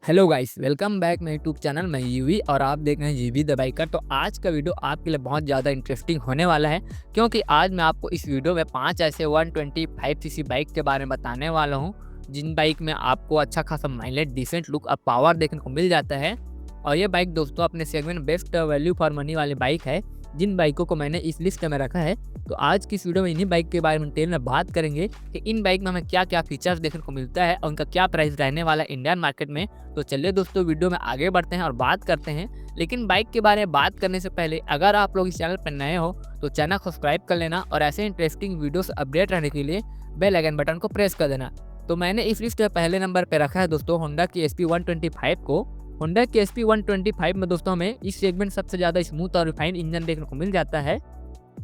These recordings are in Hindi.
हेलो गाइस, वेलकम बैक मेरे यूट्यूब चैनल। मैं यूवी और आप देख रहे हैं जीवी द बाइकर। तो आज का वीडियो आपके लिए बहुत ज़्यादा इंटरेस्टिंग होने वाला है, क्योंकि आज मैं आपको इस वीडियो में 5 ऐसे 125 सीसी बाइक के बारे में बताने वाला हूं, जिन बाइक में आपको अच्छा खासा माइलेज, डिसेंट लुक और पावर देखने को मिल जाता है। और ये बाइक दोस्तों अपने segment best value for money वाली बाइक है, जिन बाइकों को मैंने इस लिस्ट में रखा है। तो आज की इस वीडियो में इन्हीं बाइक के बारे में डिटेल में बात करेंगे कि इन बाइक में हमें क्या क्या फीचर्स देखने को मिलता है और उनका क्या प्राइस रहने वाला है इंडियन मार्केट में। तो चलिए दोस्तों, वीडियो में आगे बढ़ते हैं और बात करते हैं। लेकिन बाइक के बारे में बात करने से पहले अगर आप लोग इस चैनल पर नए हो तो चैनल को सब्सक्राइब कर लेना और ऐसे इंटरेस्टिंग वीडियो से अपडेट रहने के लिए बेल आइकन बटन को प्रेस कर देना। तो मैंने इस लिस्ट में पहले नंबर पर रखा है दोस्तों होंडा की SP125 को। होंडा की SP125 में दोस्तों हमें इस सेगमेंट सबसे ज़्यादा स्मूथ और रिफाइंड इंजन देखने को मिल जाता है।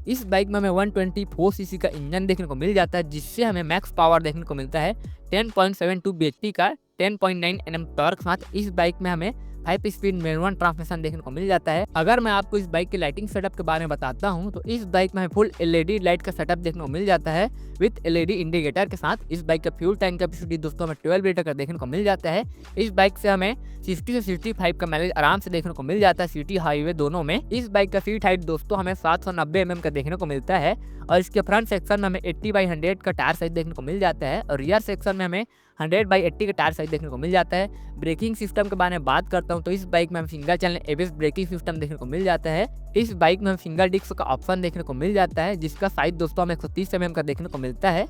इस बाइक में हमें 124 सीसी का इंजन देखने को मिल जाता है, जिससे हमें मैक्स पावर देखने को मिलता है 10.72 bhp का 10.9 Nm टॉर्क साथ। इस बाइक में हमें 5 स्पीड मैनुअल ट्रांसमिशन देखने को मिल जाता है। अगर मैं आपको इस बाइक के लाइटिंग सेटअप के बारे में बताता हूं, तो इस बाइक में हमें फुल LED लाइट का सेटअप देखने को मिल जाता है विद LED इंडिकेटर के साथ। इस बाइक का फ्यूल टैंक कैपेसिटी दोस्तों हमें 12 लीटर का देखने को मिल जाता है। इस बाइक से हमें 60 से 65 का माइलेज आराम से देखने को मिल जाता है, सिटी हाईवे दोनों में। इस बाइक का सीट हाइट दोस्तों हमें 790 mm का देखने को मिलता है और इसके फ्रंट सेक्शन में हमें 80/100 का टायर साइज देखने को मिल जाता है और रियर सेक्शन में हमें 100/80 का टायर साइज देखने को मिल जाता है। ब्रेकिंग सिस्टम के बारे में बात करता हूं, तो इस बाइक में हम single channel ABS braking system देखने को मिल जाता है। इस बाइक में हम सिंगल डिस्क का ऑप्शन देखने को मिल जाता है, जिसका साइज दोस्तों हमें 130 mm का देखने को मिलता है।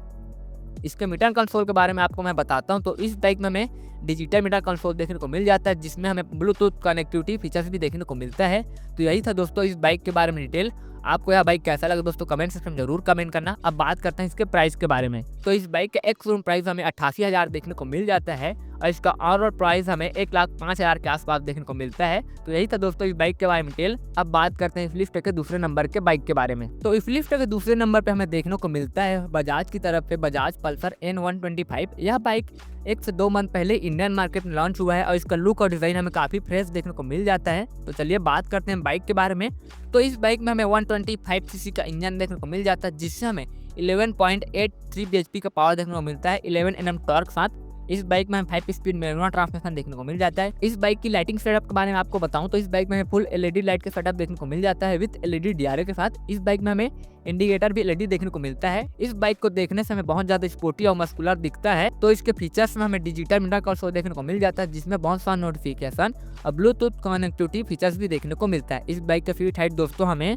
इसके मीटर कंसोल के बारे में आपको मैं बताता हूं, तो इस बाइक में हमें डिजिटल मीटर कंसोल देखने को मिल जाता है, जिसमें हमें ब्लूटूथ कनेक्टिविटी फीचर्स भी देखने को मिलता है। तो यही था दोस्तों इस बाइक के बारे में डिटेल। आपको यह बाइक कैसा लगा दोस्तों कमेंट सेक्शन में जरूर कमेंट करना। अब बात करते हैं इसके प्राइस के बारे में। तो इस बाइक का एक्स शोरूम प्राइस हमें 88,000 देखने को मिल जाता है और इसका ऑन रोड प्राइस हमें 1,05,000 के आसपास देखने को मिलता है। तो यही था दोस्तों इस बाइक के बारे में डिटेल। अब बात करते हैं इस लिस्ट के दूसरे नंबर के बाइक के बारे में। तो इस लिस्ट के दूसरे नंबर पे हमें देखने को मिलता है बजाज की तरफ से बजाज पल्सर N125। यह बाइक 1 से 2 मंथ पहले इंडियन मार्केट में लॉन्च हुआ है और इसका लुक और डिजाइन हमें काफी फ्रेश देखने को मिल जाता है। तो चलिए बात करते हैं बाइक के बारे में। तो इस बाइक में हमें 125 सीसी का इंजन देखने को मिल जाता है, जिससे हमें 11.83 bhp का पावर देखने को मिलता है 11 Nm टॉर्क साथ। इस बाइक में हमें 5 स्पीड मैनुअल ट्रांसमिशन देखने को मिल जाता है। इस बाइक की लाइटिंग सेटअप के बारे में आपको बताऊं, तो इस बाइक में हमें फुल LED लाइट का सेटअप देखने को मिल जाता है विद LED DRL के साथ। इस बाइक में हमें इंडिकेटर भी LED देखने को मिलता है। इस बाइक को देखने से हमें बहुत ज्यादा स्पोर्टी और मस्कुलर दिखता है। तो इसके फीचर्स में हमें डिजिटल मीटर कंसोल देखने को मिल जाता है, जिसमें बहुत सारा नोटिफिकेशन और ब्लूटूथ कनेक्टिविटी फीचर्स भी देखने को मिलता है। इस बाइक का सीट हाइट दोस्तों हमें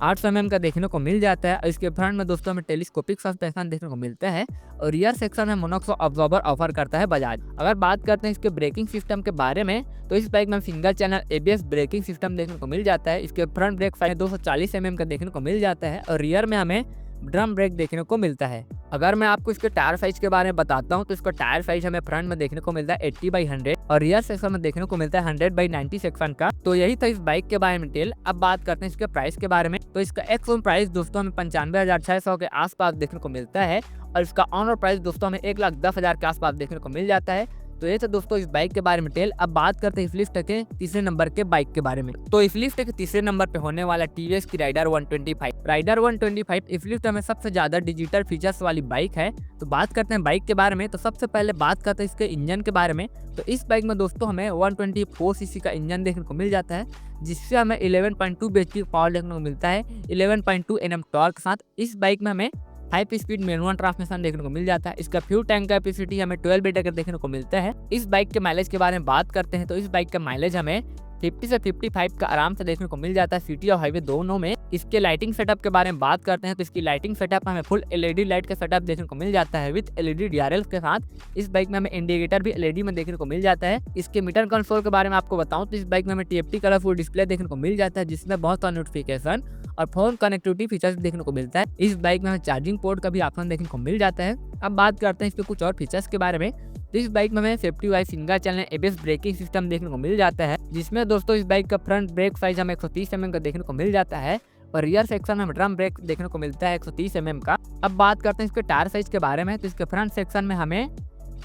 800 mm का देखने को मिल जाता है और इसके फ्रंट में दोस्तों हमें टेलीस्कोपिक सस्पेंशन देखने को मिलता है और रियर सेक्शन में मोनोक्सो अब्जॉर्बर ऑफर करता है बजाज। अगर बात करते हैं इसके ब्रेकिंग सिस्टम के बारे में, तो इस बाइक में single channel ABS braking system देखने को मिल जाता है। इसके फ्रंट ब्रेक साइज 240 mm का देखने को मिल जाता है और रियर में हमें ड्रम ब्रेक देखने को मिलता है। अगर मैं आपको इसके टायर साइज के बारे में बताता हूं, तो इसका टायर साइज हमें फ्रंट में देखने को मिलता है 80/100 और रियर सेक्शन में देखने को मिलता है 100/90 सेक्शन का। तो यही था इस बाइक के बारे में डिटेल। अब बात करते हैं इसके प्राइस के बारे में। तो इसका एक्स शोरूम प्राइस दोस्तों हमें 95,600 के आसपास देखने को मिलता है और इसका ऑन रोड प्राइस दोस्तों हमें 1,10,000 के आसपास देखने को मिल जाता है। तो ये था दोस्तों इस बाइक के बारे में डिटेल। अब बात करते हैं इस लिस्ट के तीसरे नंबर के बाइक के बारे में। तो इस लिस्ट के तीसरे नंबर पे होने वाला TVS की राइडर 125। राइडर 125 इस लिस्ट में सबसे ज्यादा डिजिटल फीचर्स वाली बाइक है। तो बात करते हैं बाइक के बारे में। तो सबसे पहले बात करते हैं इसके इंजन के बारे में। तो इस बाइक में दोस्तों हमें 124 सीसी का इंजन देखने को मिल जाता है, जिससे हमें 11.2 bhp पावर देखने को मिलता है 11.2 Nm टॉर्क के साथ। इस बाइक में हमें 5 स्पीड मैनुअल ट्रांसमिशन देखने को मिल जाता है। इसका फ्यूल टैंक कैपेसिटी हमें 12 लीटर का देखने को मिलता है। इस बाइक के माइलेज के बारे में बात करते हैं, तो इस बाइक का माइलेज हमें 50 से 55 का आराम से देखने को मिल जाता है, सिटी और हाईवे दोनों में। इसके लाइटिंग सेटअप के बारे में बात करते हैं, तो इसकी लाइटिंग सेटअप हमें फुल LED लाइट का सेटअप देखने को मिल जाता है विद LED DRL के साथ। इस बाइक में हमें इंडिकेटर भी LED में देखने को मिल जाता है। इसके मीटर कंसोल के बारे में आपको बताऊं, तो इस बाइक में हमें TFT कलरफुल डिस्प्ले देखने को मिल जाता है, जिसमें बहुत सारा नोटिफिकेशन और फोन कनेक्टिविटी फीचर्स देखने को मिलता है। इस बाइक में हमें चार्जिंग पोर्ट का भी ऑप्शन देखने को मिल जाता है। अब बात करते हैं इसके कुछ और फीचर्स के बारे में। तो इस बाइक में हमें safety wise single channel ABS braking system देखने को मिल जाता है, जिसमें दोस्तों इस बाइक का फ्रंट ब्रेक साइज हमें 130 mm का देखने को मिल जाता है और रियर सेक्शन में ड्रम ब्रेक देखने को मिलता है 130 mm का। अब बात करते हैं इसके टायर साइज के बारे में। तो इसके फ्रंट सेक्शन में हमें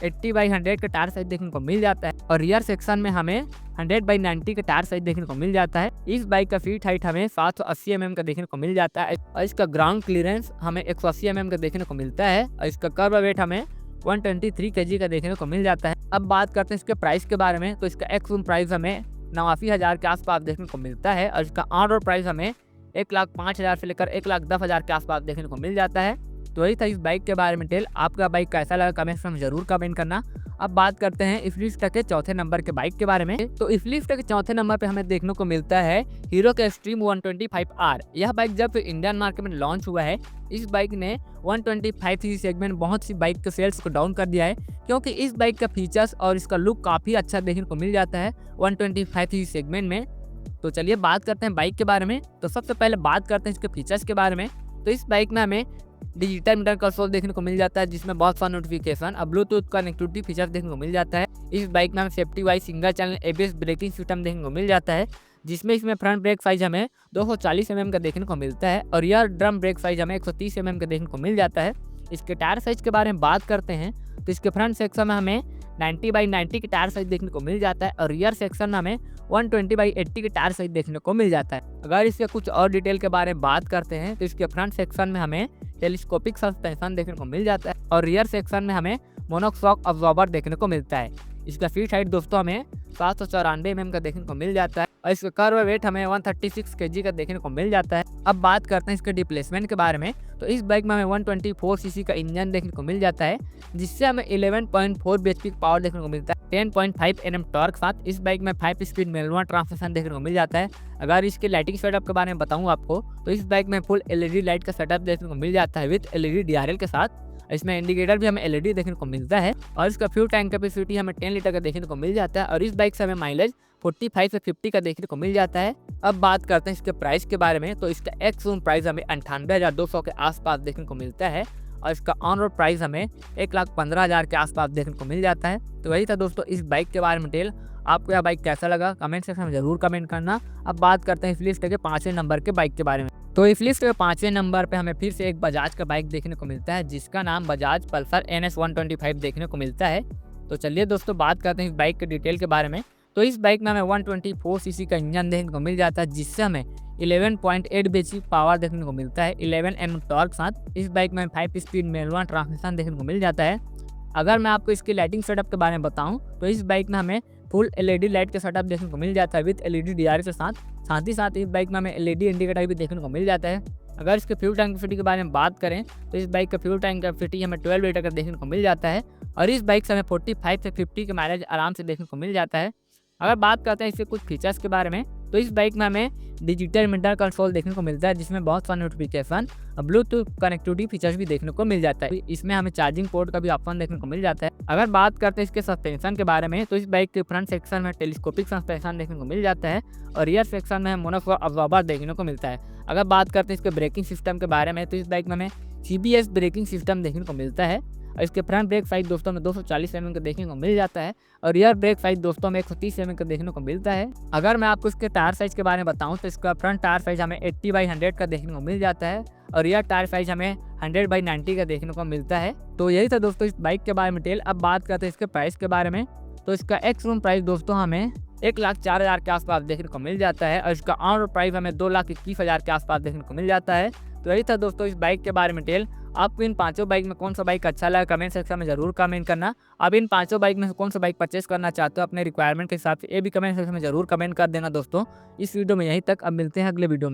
80/100 का टायर साइज देखने को मिल जाता है और रियर सेक्शन में हमें 100/90 का टायर साइज देखने को मिल जाता है। इस बाइक का सीट हाइट हमें 780 mm का देखने को मिल जाता है और इसका ग्राउंड क्लियरेंस हमें 180 mm का देखने को मिलता है और इसका कर्व वेट हमें 123 kg का देखने को मिल जाता है। अब बात करते हैं इसके प्राइस के बारे में, तो इसका एक्स प्राइस हमें 89,000 के आसपास देखने को मिलता है और इसका ऑन रोड प्राइस हमें 1,05,000 से लेकर 1,10,000 के आसपास देखने को मिल जाता है। तो यही था इस बाइक के बारे में डिटेल। आपका बाइक कैसा लगा कमेंट्स में जरूर कमेंट करना। अब बात करते हैं इस लिस्ट के चौथे नंबर के बाइक के बारे में। तो इस लिस्ट के चौथे नंबर पे हमें देखने को मिलता है हीरो के एक्सट्रीम 125R। यह बाइक जब इंडियन मार्केट में लॉन्च हुआ है, इस बाइक ने 125 सीसी सेगमेंट बहुत सी बाइक के सेल्स को डाउन कर दिया है, क्योंकि इस बाइक का फीचर्स और इसका लुक काफी अच्छा देखने को मिल जाता है 125 सीसी सेगमेंट में। तो चलिए बात करते हैं बाइक के बारे में। तो सबसे पहले बात करते हैं इसके फीचर्स के बारे में। तो इस बाइक में हमें डिजिटल मीटर कंसोल देखने को मिल जाता है, जिसमें बहुत सारा नोटिफिकेशन और ब्लूटूथ कनेक्टिविटी फीचर देखने को मिल जाता है। इस बाइक में हमें safety wise single channel ABS braking system देखने को मिल जाता है, जिसमें इसमें फ्रंट ब्रेक साइज हमें 240 mm का देखने को मिलता है और रियर ड्रम ब्रेक साइज हमें 130 mm का देखने को मिल जाता है। इसके टायर साइज के बारे में बात करते हैं, तो इसके फ्रंट सेक्शन में हमें 90/90 के टायर साइज देखने को मिल जाता है और रियर सेक्शन में हमें 120/80 के टायर साइज देखने को मिल जाता है। अगर इसके कुछ और डिटेल के बारे में बात करते हैं, तो इसके फ्रंट सेक्शन में हमें टेलीस्कोपिक सस्पेंशन देखने को मिल जाता है और रियर सेक्शन में हमें मोनोशॉक अब्जॉर्बर देखने को मिलता है। इसका सीट हाइट दोस्तों हमें 794 mm का देखने को मिल जाता है और इसका कर्व वेट हमें 136 kg का देखने को मिल जाता है। अब बात करते हैं इसके डिप्लेसमेंट के बारे में। तो इस बाइक में हमें 124 सीसी का इंजन देखने को मिल जाता है, जिससे हमें 11.4 bhp पावर देखने को मिलता है 10.5 Nm टॉर्क साथ। इस बाइक में 5 स्पीड मैनुअल ट्रांसमिशन देखने को मिल जाता है। अगर इसके लाइटिंग सेटअप के बारे में बताऊं आपको, तो इस बाइक में फुल LED लाइट का सेटअप देखने को मिल जाता है विद LED DRL के साथ। इसमें इंडिकेटर भी हमें LED देखने को मिलता है और इसका फ्यूल टैंक कैपेसिटी हमें 10 लीटर का देखने को मिल जाता है और इस बाइक से हमें माइलेज 45 से 50 का देखने को मिल जाता है। अब बात करते हैं इसके प्राइस के बारे में। तो इसका एक्स प्राइस हमें 98,200 के आसपास देखने को मिलता है और इसका ऑन रोड प्राइस हमें 1,15,000 के आसपास देखने को मिल जाता है। तो वही था दोस्तों इस बाइक के बारे में डिटेल। आपको यह बाइक कैसा लगा कमेंट सेक्शन में जरूर कमेंट करना। अब बात करते हैं इस लिस्ट के 5वें नंबर के बाइक के बारे में। तो इस लिस्ट के 5वें नंबर पे हमें फिर से एक बजाज का बाइक देखने को मिलता है, जिसका नाम बजाज पल्सर NS 125 देखने को मिलता है। तो चलिए दोस्तों बात करते हैं इस बाइक के डिटेल के बारे में। तो इस बाइक में हमें 124 सीसी का इंजन देखने को मिल जाता है, जिससे हमें 11.8 bhp पावर देखने को मिलता है 11 Nm टॉर्क साथ। इस बाइक में 5 स्पीड मैनुअल ट्रांसमिशन देखने को मिल जाता है। अगर मैं आपको इसकी लाइटिंग सेटअप के बारे में बताऊं, तो इस बाइक में हमें फुल LED लाइट का सेटअप देखने को मिल जाता है विद LED DRL के साथ ही साथ इस बाइक में हमें LED इंडिकेटर भी देखने को मिल जाता है। अगर इसके फ्यूल टैंक कैपेसिटी के बारे में बात करें, तो इस बाइक का फ्यूल टैंक कैपेसिटी हमें 12 लीटर का देखने को मिल जाता है और इस बाइक से हमें 45 से 50 के माइलेज आराम से देखने को मिल जाता है। अगर बात करते हैं इसके कुछ फीचर्स के बारे में, तो इस बाइक में हमें डिजिटल मीटर कंसोल देखने को मिलता है, जिसमें बहुत सारे नोटिफिकेशन और ब्लूटूथ कनेक्टिविटी फीचर्स भी देखने को मिल जाता है। इसमें हमें चार्जिंग पोर्ट का भी ऑप्शन देखने को मिल जाता है। अगर बात करते हैं इसके सस्पेंशन के बारे में, तो इस बाइक के फ्रंट सेक्शन में टेलीस्कोपिक सस्पेंशन देखने को मिल जाता है और रियर सेक्शन में मोनोशॉक अब्जॉर्बर देखने को मिलता है। अगर बात करते हैं इसके ब्रेकिंग सिस्टम के बारे में, तो इस बाइक में हमें CBS ब्रेकिंग सिस्टम देखने को मिलता है और इसके फ्रंट ब्रेक साइज दोस्तों में 240 mm का देखने को मिल जाता है और रियर ब्रेक साइज दोस्तों में 130 mm का देखने को मिलता है। अगर मैं आपको इसके टायर साइज के बारे में बताऊं, तो इसका फ्रंट टायर साइज हमें 80/100 का देखने को मिल जाता है और रियर टायर साइज हमें 100/90 का देखने को मिलता है। तो यही था दोस्तों इस बाइक के बारे में डिटेल। अब बात करते हैं इसके प्राइस के बारे में। तो इसका एक्स प्राइस दोस्तों हमें 1,04,000 के आसपास देखने को मिल जाता है और इसका ऑन रोड प्राइस हमें 2,21,000 के आसपास देखने को मिल जाता है। तो यही था दोस्तों इस बाइक के बारे में डिटेल। आपको इन पांचों बाइक में कौन सा बाइक अच्छा लगा कमेंट सेक्शन में जरूर कमेंट करना। आप इन पांचों बाइक में से कौन सा बाइक परचेस करना चाहते हो अपने रिक्वायरमेंट के हिसाब से, ये भी कमेंट सेक्शन में जरूर कमेंट कर देना दोस्तों। इस वीडियो में यहीं तक, अब मिलते हैं अगले वीडियो में।